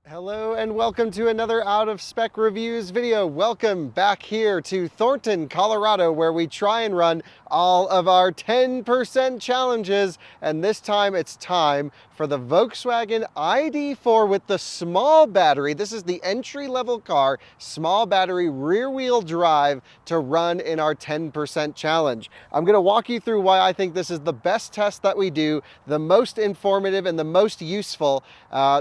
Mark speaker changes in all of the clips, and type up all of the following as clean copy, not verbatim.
Speaker 1: Hello and welcome to another Out of Spec Reviews video. Welcome back here to Thornton, Colorado, where we try and run all of our 10% challenges. And this time it's time for the Volkswagen ID.4 with the small battery. This is the entry-level car, small battery, rear-wheel drive to run in our 10% challenge. I'm going to walk you through why I think this is the best test that we do, the most informative and the most useful.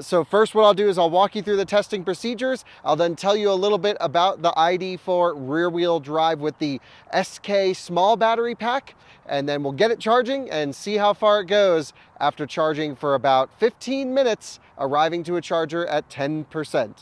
Speaker 1: So first what I'll do is I'll walk you through the testing procedures. I'll then tell you a little bit about the ID.4 rear-wheel drive with the SK small battery pack, and then we'll get it charging and see how far it goes after charging for about 15 minutes, arriving to a charger at 10%.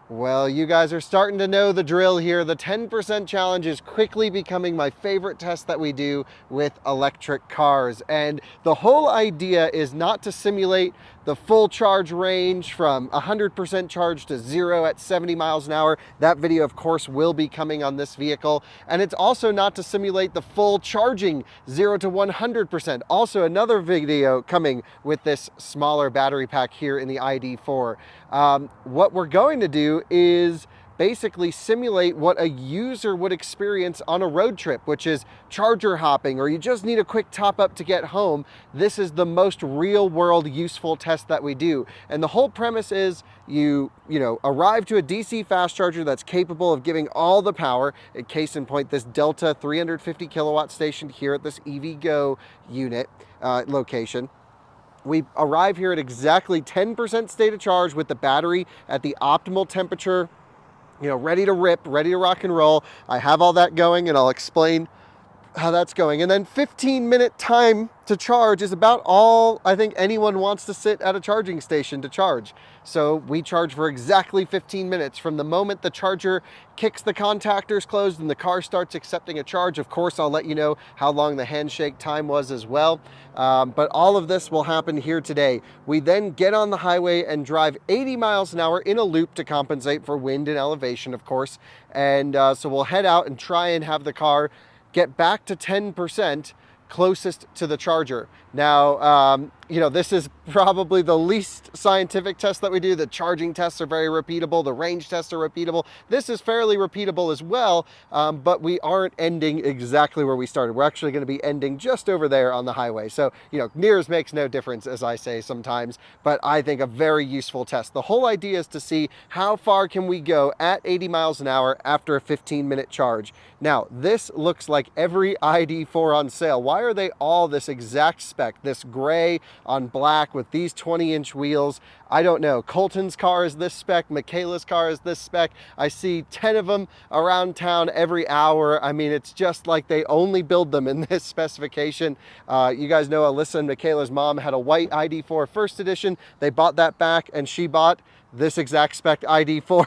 Speaker 1: Well, you guys are starting to know the drill here. The 10% challenge is quickly becoming my favorite test that we do with electric cars. And the whole idea is not to simulate the full charge range from 100% charge to 0 at 70 miles an hour. That video, of course, will be coming on this vehicle. And it's also not to simulate the full charging 0 to 100%. Also another video coming with this smaller battery pack here in the ID.4. What we're going to do is basically simulate what a user would experience on a road trip, which is charger hopping, or you just need a quick top up to get home. This is the most real world useful test that we do. And the whole premise is you arrive to a DC fast charger that's capable of giving all the power. A case in point, this Delta 350 kilowatt station here at this EVgo unit location. We arrive here at exactly 10% state of charge with the battery at the optimal temperature, ready to rip, ready to rock and roll. I have all that going and I'll explain how that's going. And then 15-minute time to charge is about all I think anyone wants to sit at a charging station to charge. So we charge for exactly 15 minutes from the moment the charger kicks the contactors closed and the car starts accepting a charge. Of course, I'll let you know how long the handshake time was as well. But all of this will happen here today. We then get on the highway and drive 80 miles an hour in a loop to compensate for wind and elevation, of course. And so we'll head out and try and have the car get back to 10% closest to the charger. Now, this is probably the least scientific test that we do. The charging tests are very repeatable. The range tests are repeatable. This is fairly repeatable as well, but we aren't ending exactly where we started. We're actually going to be ending just over there on the highway. So, nears makes no difference, as I say sometimes, but I think a very useful test. The whole idea is to see how far can we go at 80 miles an hour after a 15-minute charge. Now, this looks like every ID.4 on sale. Why are they all this exact spec, this gray on black with these 20-inch wheels? I don't know. Colton's car is this spec. Michaela's car is this spec. I see 10 of them around town every hour. I mean, it's just like they only build them in this specification. You guys know Alyssa and Michaela's mom had a white ID.4 first edition. They bought that back and she bought this exact spec ID.4.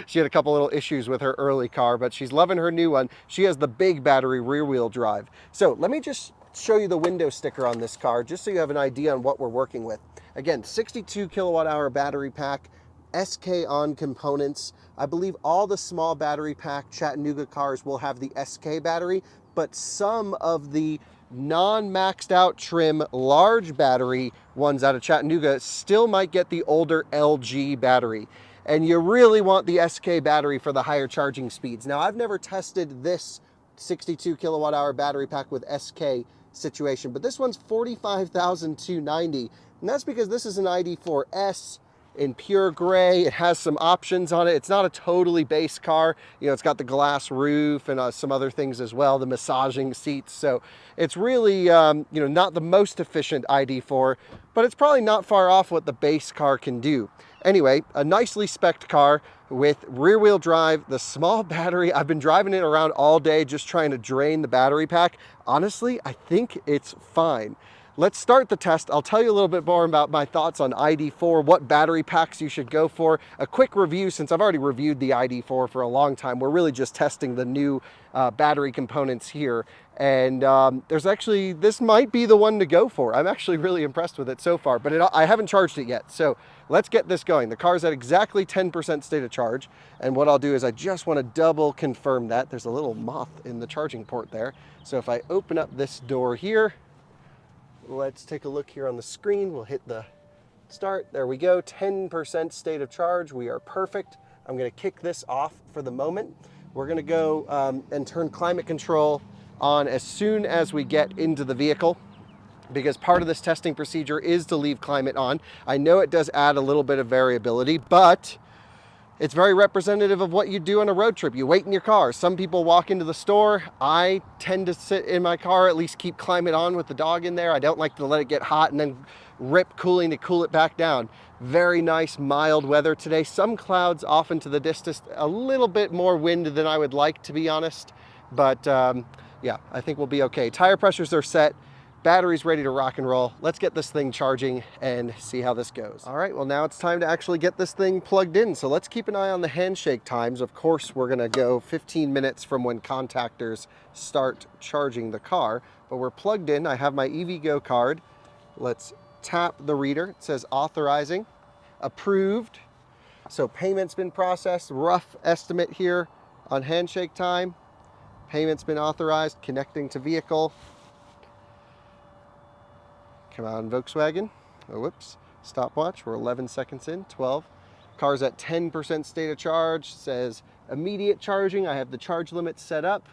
Speaker 1: She had a couple little issues with her early car, but she's loving her new one. She has the big battery rear-wheel drive. So let me just show you the window sticker on this car, just so you have an idea on what we're working with. Again, 62 kilowatt hour battery pack, SK on components. I believe all the small battery pack Chattanooga cars will have the SK battery, but some of the non-maxed out trim large battery ones out of Chattanooga still might get the older LG battery. And you really want the SK battery for the higher charging speeds. Now, I've never tested this 62 kilowatt hour battery pack with SK situation, but this one's 45,290, and that's because this is an ID.4S in pure gray. It has some options on it. It's not a totally base car. It's got the glass roof and some other things as well, the massaging seats. So it's really, not the most efficient ID.4, but it's probably not far off what the base car can do. Anyway, a nicely spec'd car with rear-wheel drive, the small battery. I've been driving it around all day just trying to drain the battery pack. Honestly, I think it's fine. Let's start the test. I'll tell you a little bit more about my thoughts on ID.4, what battery packs you should go for. A quick review, since I've already reviewed the ID.4 for a long time. We're really just testing the new battery components here. And this might be the one to go for. I'm actually really impressed with it so far, but I haven't charged it yet. So let's get this going. The car's at exactly 10% state of charge. And what I'll do is I just want to double confirm that. There's a little moth in the charging port there. So if I open up this door here, Let's take a look here on the screen. We'll hit the start. There we go, 10% state of charge. We are perfect. I'm gonna kick this off for the moment. We're gonna go and turn climate control on as soon as we get into the vehicle, because part of this testing procedure is to leave climate on. I know it does add a little bit of variability, but it's very representative of what you do on a road trip. You wait in your car. Some people walk into the store. I tend to sit in my car, at least keep climate on with the dog in there. I don't like to let it get hot and then rip cooling to cool it back down. Very nice, mild weather today. Some clouds off into the distance, a little bit more wind than I would like, to be honest. But yeah, I think we'll be okay. Tire pressures are set. Battery's ready to rock and roll. Let's get this thing charging and see how this goes. All right, well, now it's time to actually get this thing plugged in. So let's keep an eye on the handshake times. Of course, we're gonna go 15 minutes from when contactors start charging the car, but we're plugged in. I have my EVgo card. Let's tap the reader. It says authorizing, approved. So payment's been processed. Rough estimate here on handshake time. Payment's been authorized, connecting to vehicle. Come on, Volkswagen. Oh, whoops. Stopwatch. We're 11 seconds in, 12. Car's at 10% state of charge. Says immediate charging. I have the charge limit set up.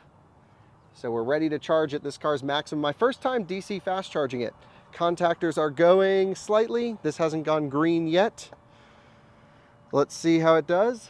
Speaker 1: So we're ready to charge at this car's maximum. My first time DC fast charging it. Contactors are going slightly. This hasn't gone green yet. Let's see how it does.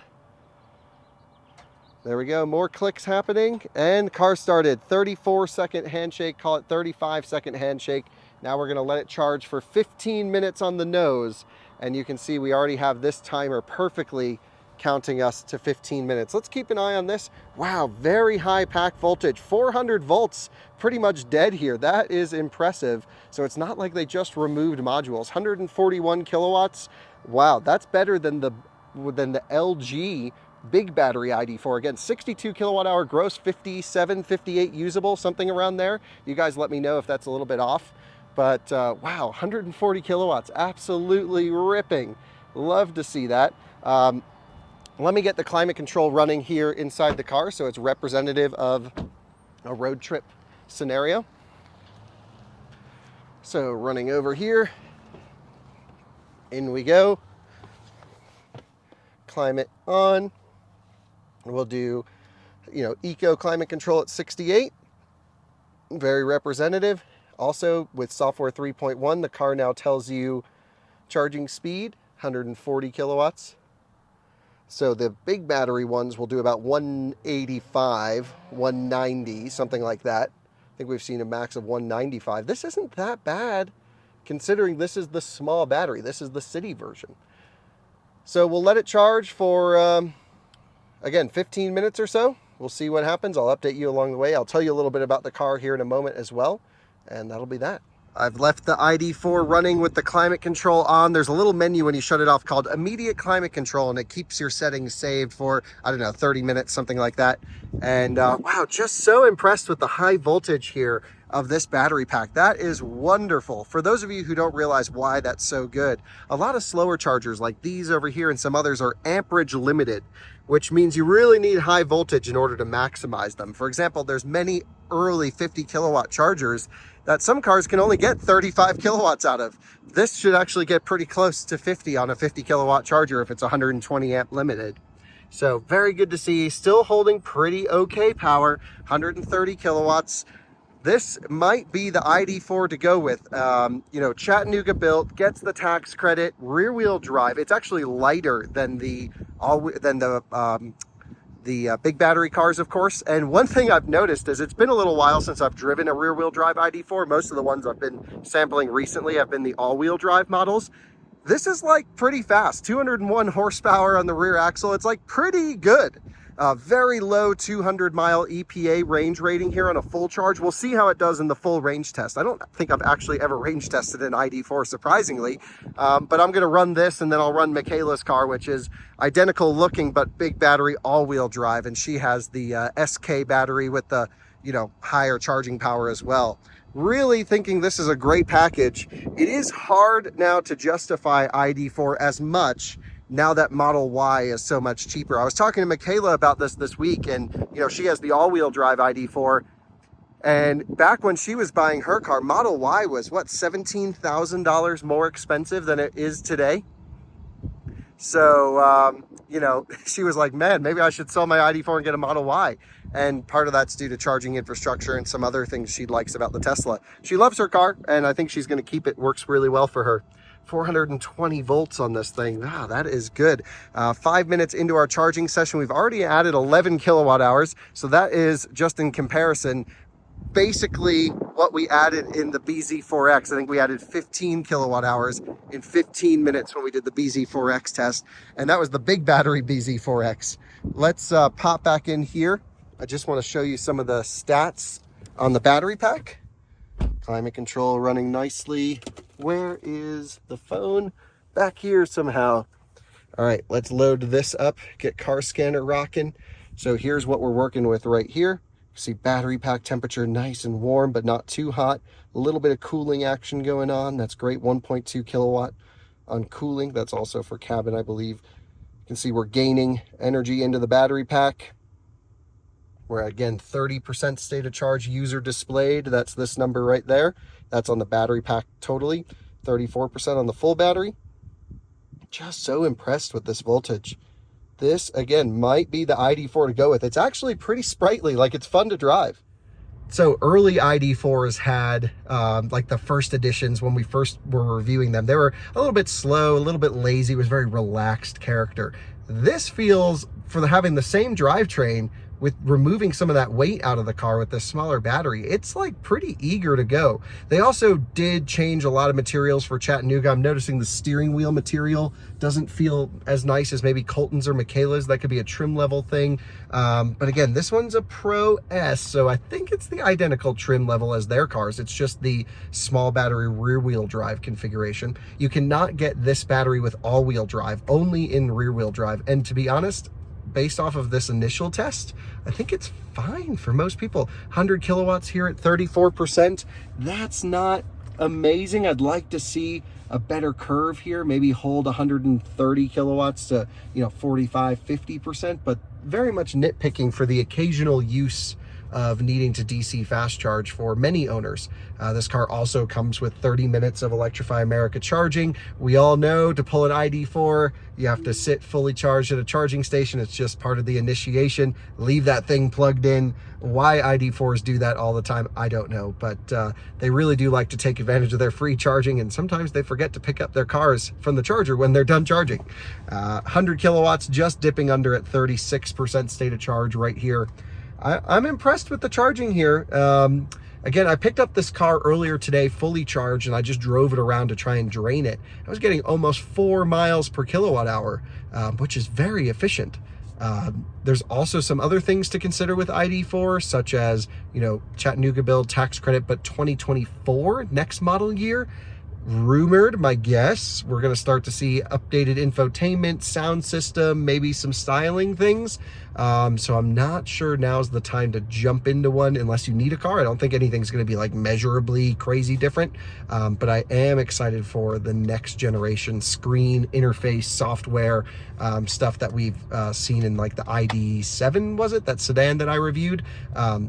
Speaker 1: There we go. More clicks happening. And car started. 34-second handshake. Call it 35-second handshake. Now we're going to let it charge for 15 minutes on the nose, and you can see we already have this timer perfectly counting us to 15 minutes. Let's keep an eye on this. Wow, very high pack voltage, 400 volts, pretty much dead here. That is impressive. So it's not like they just removed modules. 141 kilowatts. Wow, that's better than the LG big battery ID.4. Again, 62 kilowatt hour gross, 57, 58 usable, something around there. You guys let me know if that's a little bit off. But wow, 140 kilowatts, absolutely ripping. Love to see that. Let me get the climate control running here inside the car so it's representative of a road trip scenario. So running over here, in we go. Climate on. We'll do, eco climate control at 68. Very representative. Also, with software 3.1, the car now tells you charging speed, 140 kilowatts. So the big battery ones will do about 185, 190, something like that. I think we've seen a max of 195. This isn't that bad, considering this is the small battery. This is the city version. So we'll let it charge for, again, 15 minutes or so. We'll see what happens. I'll update you along the way. I'll tell you a little bit about the car here in a moment as well. And that'll be that. I've left the ID.4 running with the climate control on. There's a little menu when you shut it off called immediate climate control, and it keeps your settings saved for, 30 minutes, something like that. And wow, just so impressed with the high voltage here of this battery pack. That is wonderful. For those of you who don't realize why that's so good, a lot of slower chargers like these over here and some others are amperage limited, which means you really need high voltage in order to maximize them. For example, there's many early 50 kilowatt chargers that some cars can only get 35 kilowatts out of. This should actually get pretty close to 50 on a 50 kilowatt charger if it's 120 amp limited. So very good to see. Still holding pretty okay power, 130 kilowatts. This might be the ID.4 to go with. Chattanooga built, gets the tax credit, rear wheel drive. It's actually lighter than the big battery cars, of course. And one thing I've noticed is it's been a little while since I've driven a rear wheel drive ID.4. Most of the ones I've been sampling recently have been the all wheel drive models. This is like pretty fast, 201 horsepower on the rear axle. It's like pretty good. Very low 200 mile EPA range rating here on a full charge. We'll see how it does in the full range test. I don't think I've actually ever range tested an ID.4, surprisingly, but I'm going to run this and then I'll run Michaela's car, which is identical looking but big battery all-wheel drive, and she has the SK battery with the higher charging power as well. Really thinking this is a great package. It is hard now to justify ID.4 as much now that Model Y is so much cheaper. I was talking to Michaela about this week, and she has the all-wheel drive ID.4, And back when she was buying her car, Model Y was what, $17,000 more expensive than it is today. So, you know, she was like, man, maybe I should sell my ID.4 and get a Model Y. And part of that's due to charging infrastructure and some other things she likes about the Tesla. She loves her car, and I think she's going to keep it. Works really well for her. 420 volts on this thing. Wow, that is good. 5 minutes into our charging session, we've already added 11 kilowatt hours. So that is, just in comparison, basically what we added in the BZ4X. I think we added 15 kilowatt hours in 15 minutes when we did the BZ4X test. And that was the big battery BZ4X. Let's pop back in here. I just want to show you some of the stats on the battery pack. Climate control running nicely. Where is the phone? Back here somehow. All right, let's load this up, get car scanner rocking. So here's what we're working with right here. See battery pack temperature nice and warm, but not too hot. A little bit of cooling action going on. That's great. 1.2 kilowatt on cooling. That's also for cabin, I believe. You can see we're gaining energy into the battery pack. We're again 30% state of charge user displayed. That's this number right there. That's on the battery pack totally. 34% on the full battery. Just so impressed with this voltage. This, again, might be the ID.4 to go with. It's actually pretty sprightly, like it's fun to drive. So early ID.4s had, like the first editions when we first were reviewing them, they were a little bit slow, a little bit lazy. It was very relaxed character. This feels, for having the same drivetrain, with removing some of that weight out of the car with this smaller battery, it's like pretty eager to go. They also did change a lot of materials for Chattanooga. I'm noticing the steering wheel material doesn't feel as nice as maybe Colton's or Michaela's. That could be a trim level thing. But again, this one's a Pro S, so I think it's the identical trim level as their cars. It's just the small battery rear wheel drive configuration. You cannot get this battery with all wheel drive, only in rear wheel drive. And to be honest, based off of this initial test, I think it's fine for most people. 100 kilowatts here at 34%. That's not amazing. I'd like to see a better curve here, maybe hold 130 kilowatts to, 45, 50%, but very much nitpicking for the occasional use of needing to DC fast charge for many owners. This car also comes with 30 minutes of Electrify America charging. We all know to pull an ID.4, you have to sit fully charged at a charging station. It's just part of the initiation. Leave that thing plugged in. Why ID.4s do that all the time, I don't know, but they really do like to take advantage of their free charging, and sometimes they forget to pick up their cars from the charger when they're done charging. 100 kilowatts, just dipping under at 36% state of charge right here. I'm impressed with the charging here. Again, I picked up this car earlier today fully charged, and I just drove it around to try and drain it. I was getting almost 4 miles per kilowatt hour, which is very efficient. There's also some other things to consider with ID.4, such as, Chattanooga build tax credit, but 2024, next model year. Rumored, my guess, we're going to start to see updated infotainment, sound system, maybe some styling things. So I'm not sure now's the time to jump into one unless you need a car. I don't think anything's going to be like measurably crazy different, but I am excited for the next generation screen interface software stuff that we've seen in like the ID.7, was it? That sedan that I reviewed.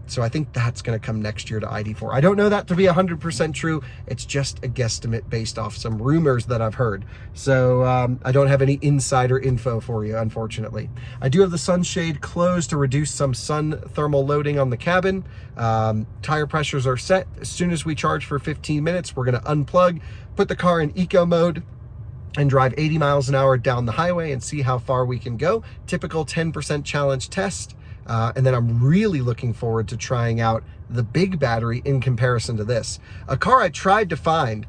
Speaker 1: So I think that's going to come next year to ID.4. I don't know that to be 100% true. It's just a guesstimate based off some rumors that I've heard. So I don't have any insider info for you, unfortunately. I do have the sunshade closed to reduce some sun thermal loading on the cabin. Tire pressures are set. As soon as we charge for 15 minutes, we're going to unplug, put the car in eco mode, and drive 80 miles an hour down the highway and see how far we can go. Typical 10% challenge test. And then I'm really looking forward to trying out the big battery in comparison to this. A car I tried to find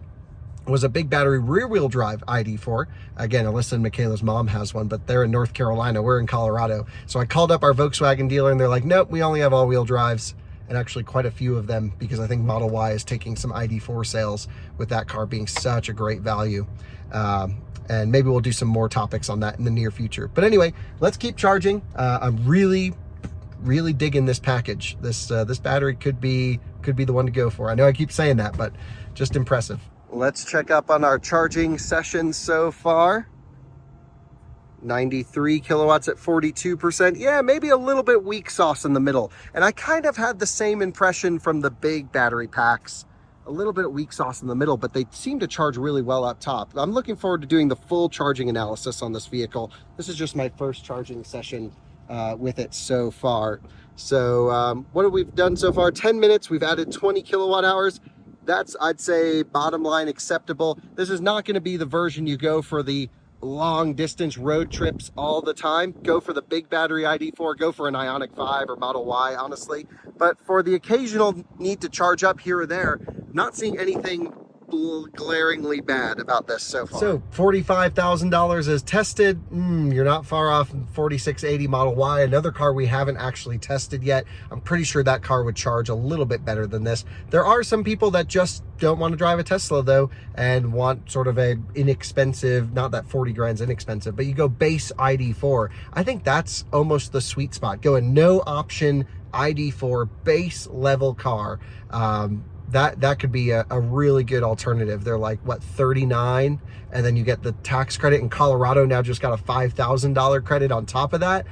Speaker 1: was a big battery rear wheel drive ID.4. Again, Alyssa and Michaela's mom has one, but they're in North Carolina. We're in Colorado. So I called up our Volkswagen dealer and they're like, nope, we only have all wheel drives. And actually quite a few of them, because I think Model Y is taking some ID.4 sales with that car being such a great value. And maybe we'll do some more topics on that in the near future. But anyway, let's keep charging. I'm really digging this package. This battery could be the one to go for. I know I keep saying that, but just impressive. Let's check up on our charging session so far. 93 kilowatts at 42%. Yeah, maybe a little bit weak sauce in the middle. And I kind of had the same impression from the big battery packs. A little bit of weak sauce in the middle, but they seem to charge really well up top. I'm looking forward to doing the full charging analysis on this vehicle. This is just my first charging session with it so far. So what have we done so far? 10 minutes, we've added 20 kilowatt hours. That's, I'd say, bottom line acceptable. This is not going to be the version you go for the long distance road trips all the time. Go for the big battery ID.4, go for an Ioniq 5 or Model Y, honestly. But for the occasional need to charge up here or there, not seeing anything glaringly bad about this so far. So $45,000 is tested. You're not far off. 4680 Model Y, another car we haven't actually tested yet. I'm pretty sure that car would charge a little bit better than this. There are some people that just don't want to drive a Tesla though and want sort of a inexpensive, not that 40 grand's inexpensive, but you go base ID.4. I think that's almost the sweet spot. Go a no option ID.4 base level car. That could be a really good alternative. They're like, what, 39, and then you get the tax credit. In Colorado now just got a $5,000 credit on top of that.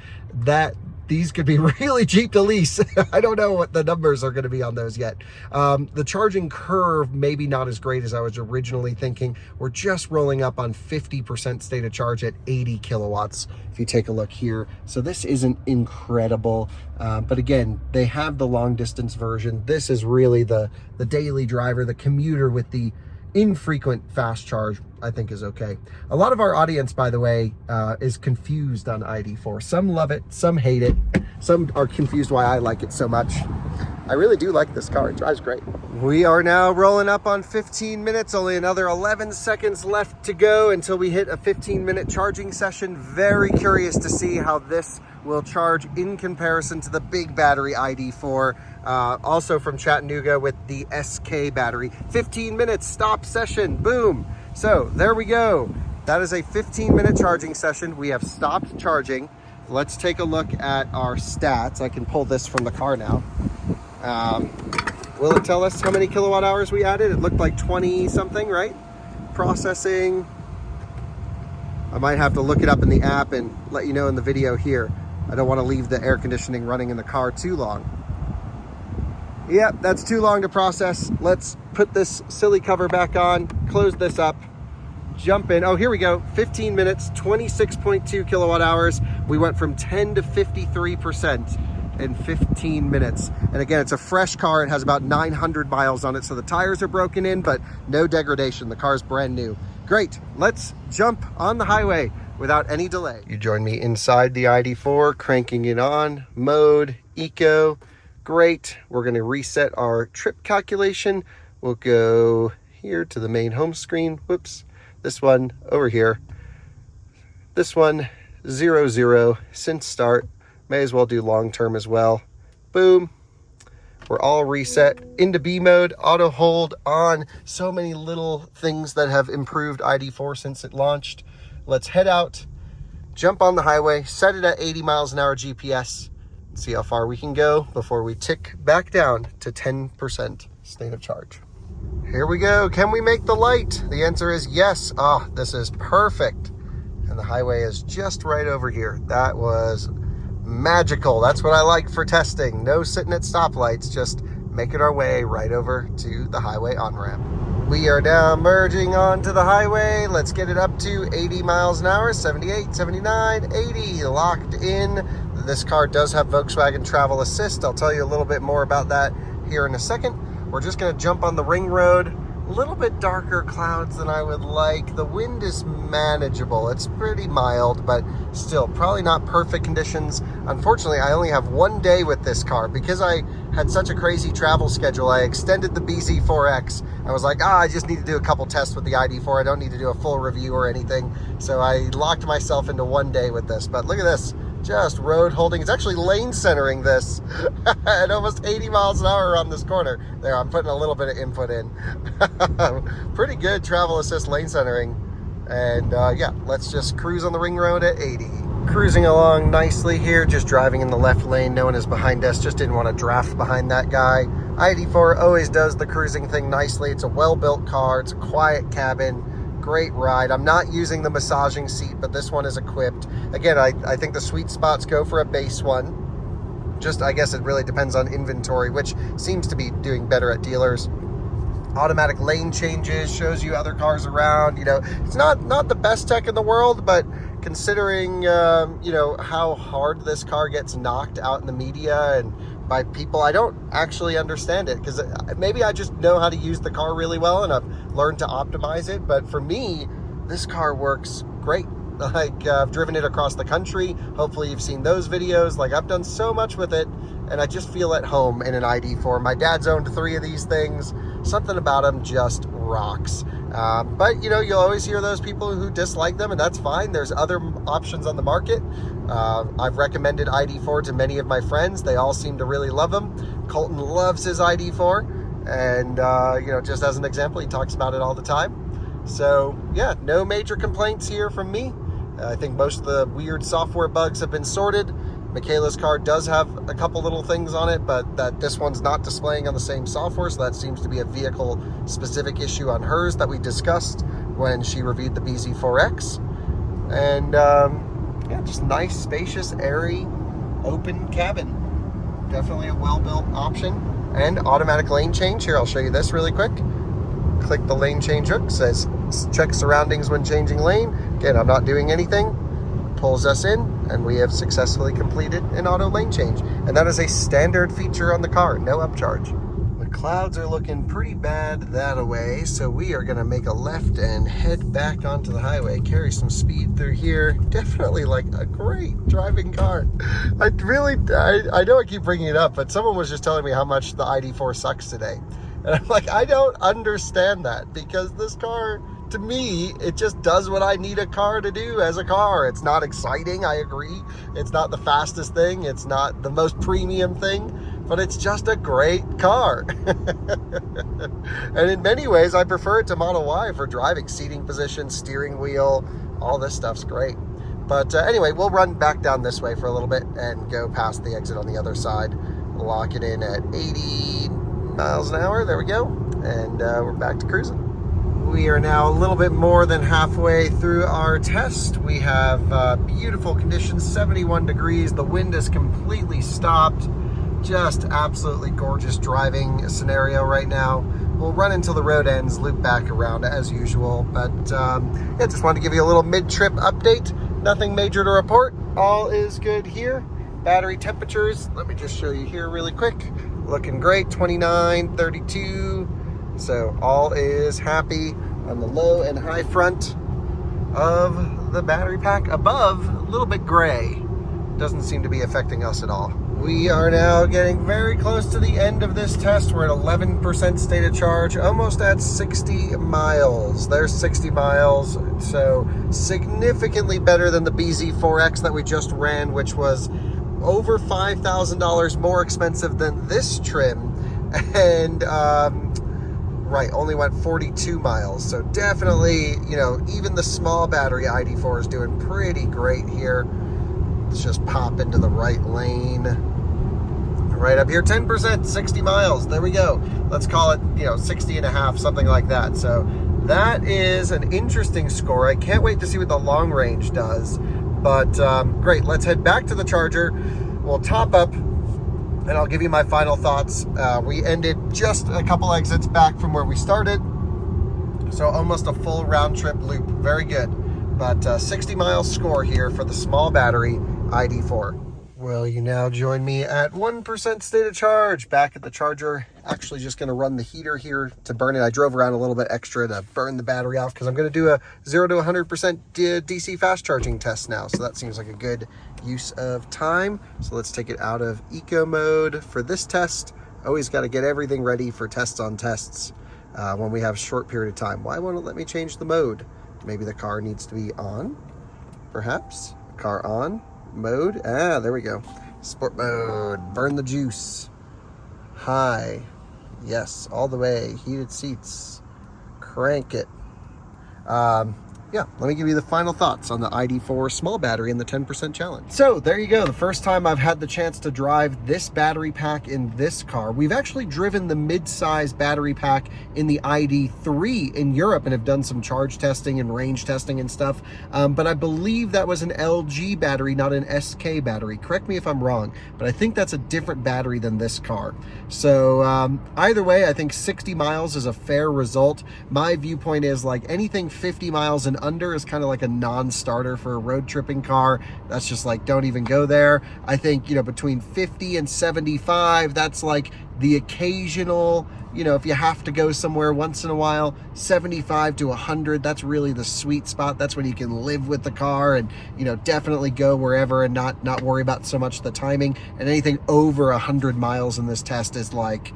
Speaker 1: These could be really cheap to lease. I don't know what the numbers are going to be on those yet. The charging curve, maybe not as great as I was originally thinking. We're just rolling up on 50% state of charge at 80 kilowatts, if you take a look here. So this isn't incredible. But again, they have the long distance version. This is really the daily driver, the commuter with the infrequent fast charge, I think is okay. A lot of our audience, by the way, is confused on ID.4. Some love it, some hate it. Some are confused why I like it so much. I really do like this car. It drives great. We are now rolling up on 15 minutes, only another 11 seconds left to go until we hit a 15-minute charging session. Very curious to see how this will charge in comparison to the big battery ID.4. Also from Chattanooga with the SK battery. 15 minutes, stop session, boom. So there we go. That is a 15-minute charging session. We have stopped charging. Let's take a look at our stats. I can pull this from the car now. Will it tell us how many kilowatt hours we added? It looked like 20 something, right? Processing. I might have to look it up in the app and let you know in the video here. I don't want to leave the air conditioning running in the car too long. Yep, that's too long to process. Let's put this silly cover back on, close this up, jump in. Oh, here we go. 15 minutes, 26.2 kilowatt hours. We went from 10 to 53% in 15 minutes. And again, it's a fresh car. It has about 900 miles on it. So the tires are broken in, but no degradation. The car's brand new. Great. Let's jump on the highway without any delay. You join me inside the ID.4, cranking it on, mode, eco. Great. We're going to reset our trip calculation. We'll go here to the main home screen. Whoops. This one over here. This one, 0, since start. May as well do long term as well. Boom. We're all reset into B mode, auto hold on. So many little things that have improved ID.4 since it launched. Let's head out, jump on the highway, set it at 80 miles an hour GPS, and see how far we can go before we tick back down to 10% state of charge. Here we go. Can we make the light? The answer is yes. Oh, this is perfect. And the highway is just right over here. That was magical. That's what I like for testing. No sitting at stoplights, just making our way right over to the highway on-ramp. We are now merging onto the highway. Let's get it up to 80 miles an hour, 78, 79, 80, locked in. This car does have Volkswagen Travel Assist. I'll tell you a little bit more about that here in a second. We're just gonna jump on the ring road. A little bit darker clouds than I would like. The wind is manageable. It's pretty mild, but still probably not perfect conditions. Unfortunately, I only have one day with this car. Because I had such a crazy travel schedule, I extended the BZ4X. I was like, I just need to do a couple tests with the ID.4. I don't need to do a full review or anything. So I locked myself into one day with this. But look at this. Just road holding. It's actually lane centering this at almost 80 miles an hour on this corner. There, I'm putting a little bit of input in. Pretty good travel assist lane centering. And yeah, let's just cruise on the ring road at 80. Cruising along nicely here, just driving in the left lane. No one is behind us, just didn't want to draft behind that guy. ID.4 always does the cruising thing nicely. It's a well-built car. It's a quiet cabin. great ride. I'm not using the massaging seat, but this one is equipped. Again, I think the sweet spots go for a base one. Just, I guess it really depends on inventory, which seems to be doing better at dealers. Automatic lane changes, shows you other cars around. You know, it's not the best tech in the world, but considering, you know, how hard this car gets knocked out in the media and by people, I don't actually understand it, because maybe I just know how to use the car really well and I've learned to optimize it. But for me, this car works great. Like, I've driven it across the country. Hopefully you've seen those videos. Like, I've done so much with it, and I just feel at home in an ID.4. My dad's owned 3 of these things. Something about them just rocks. But, you know, you'll always hear those people who dislike them, and that's fine. There's other options on the market. I've recommended ID.4 to many of my friends. They all seem to really love them. Colton loves his ID.4, and, you know, just as an example, he talks about it all the time. So, yeah, no major complaints here from me. I think most of the weird software bugs have been sorted. Michaela's car does have a couple little things on it, but that this one's not displaying on the same software, so that seems to be a vehicle-specific issue on hers that we discussed when she reviewed the BZ4X. And, yeah, just nice, spacious, airy, open cabin. Definitely a well-built option. And automatic lane change. Here, I'll show you this really quick. Click the lane change hook, says check surroundings when changing lane. Again, I'm not doing anything. Pulls us in, and we have successfully completed an auto lane change. And that is a standard feature on the car, no upcharge. The clouds are looking pretty bad that way, so we are gonna make a left and head back onto the highway, carry some speed through here. Definitely like a great driving car. I know I keep bringing it up, but someone was just telling me how much the ID.4 sucks today. And I'm like, I don't understand that, because this car, to me, it just does what I need a car to do as a car. It's not exciting, I agree. It's not the fastest thing. It's not the most premium thing, but it's just a great car. And in many ways, I prefer it to Model Y for driving. Seating position, steering wheel, all this stuff's great. But anyway, we'll run back down this way for a little bit and go past the exit on the other side. Lock it in at 80 miles an hour. There we go. And we're back to cruising. We are now a little bit more than halfway through our test. We have beautiful conditions, 71 degrees. The wind is completely stopped. Just absolutely gorgeous driving scenario right now. We'll run until the road ends, loop back around as usual. But yeah, just wanted to give you a little mid-trip update. Nothing major to report. All is good here. Battery temperatures, let me just show you here really quick. Looking great, 29, 32. So all is happy on the low and high front of the battery pack. Above, a little bit gray. Doesn't seem to be affecting us at all. We are now getting very close to the end of this test. We're at 11% state of charge, almost at 60 miles. There's 60 miles, so significantly better than the BZ4X that we just ran, which was over $5,000 more expensive than this trim. And, right, only went 42 miles. So definitely, you know, even the small battery ID.4 is doing pretty great here. Let's just pop into the right lane. Right up here, 10%, 60 miles. There we go. Let's call it, you know, 60 and a half, something like that. So that is an interesting score. I can't wait to see what the long range does. But great, let's head back to the charger. We'll top up, and I'll give you my final thoughts. We ended just a couple exits back from where we started. So almost a full round trip loop. Very good. But 60 mile score here for the small battery ID.4. Well, you now join me at 1% state of charge, back at the charger. Actually just gonna run the heater here to burn it. I drove around a little bit extra to burn the battery off because I'm gonna do a 0 to 100% DC fast charging test now. So that seems like a good use of time. So let's take it out of eco mode for this test. Always gotta get everything ready for tests on tests when we have a short period of time. Why won't it let me change the mode? Maybe the car needs to be on, perhaps. Car on. Mode, there we go. Sport mode, burn the juice. High, yes, all the way. Heated seats, crank it. Yeah, yeah, let me give you the final thoughts on the ID.4 small battery and the 10% challenge. So there you go. The first time I've had the chance to drive this battery pack in this car. We've actually driven the mid-size battery pack in the ID.3 in Europe and have done some charge testing and range testing and stuff. But I believe that was an LG battery, not an SK battery. Correct me if I'm wrong, but I think that's a different battery than this car. So either way, I think 60 miles is a fair result. My viewpoint is like anything 50 miles and under is kind of like a non-starter for a road tripping car. That's just like, don't even go there. I think, you know, between 50 and 75, that's like the occasional, you know, if you have to go somewhere once in a while. 75 to 100, that's really the sweet spot. That's when you can live with the car and, you know, definitely go wherever and not worry about so much the timing. And anything over 100 miles in this test is like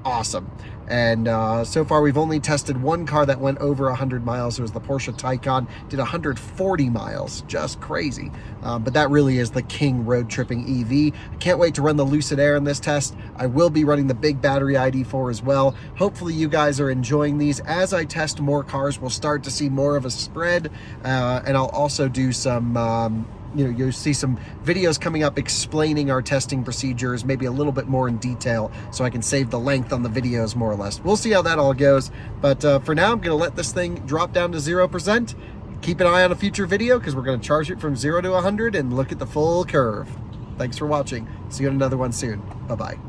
Speaker 1: awesome. And so far we've only tested one car that went over 100 miles. It was the Porsche Taycan, did 140 miles, just crazy. But that really is the king road tripping EV. I can't wait to run the Lucid Air in this test. I will be running the big battery ID.4 as well. Hopefully you guys are enjoying these. As I test more cars, we'll start to see more of a spread. And I'll also do some you know, you'll see some videos coming up explaining our testing procedures, maybe a little bit more in detail, so I can save the length on the videos more or less. We'll see how that all goes. But for now, I'm going to let this thing drop down to 0%. Keep an eye on a future video because we're going to charge it from 0 to 100 and look at the full curve. Thanks for watching. See you on another one soon. Bye-bye.